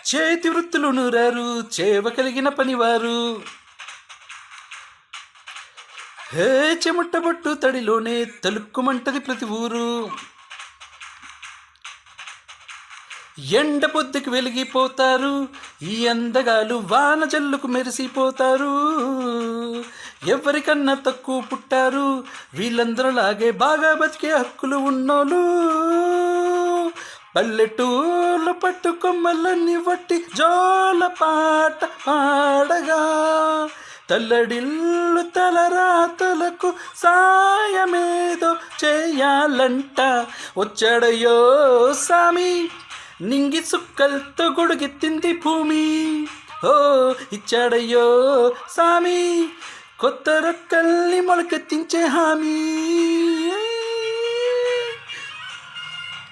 చేతి వృత్తులు నూరారు చేవ కలిగిన పనివారు. హే చెమట్టబొట్టు తడిలోనే తలుక్కుమంటది ప్రతి ఊరు. ఎండ పొద్దుకి వెలిగిపోతారు ఈ అందగాలు, వాన జల్లుకు మెరిసిపోతారు. ఎవరికన్నా తక్కువ పుట్టారు వీళ్ళందరిలాగే బాగా బతికే హక్కులు ఉన్నోళ్ళు. పల్లెటూర్లు పట్టుకొమ్మలన్నీ వట్టి జోల పాట పాడగా, తల్లడిల్లు తలరాతలకు సాయమేదో చేయాలంట. వచ్చాడయ్యో సామి నింగి సుక్కలతో గొడుగెత్తింది భూమి. ఓ ఇచ్చాడయ్యో సామి కొత్త రక్కల్ని మొలకెత్తించే హామీ.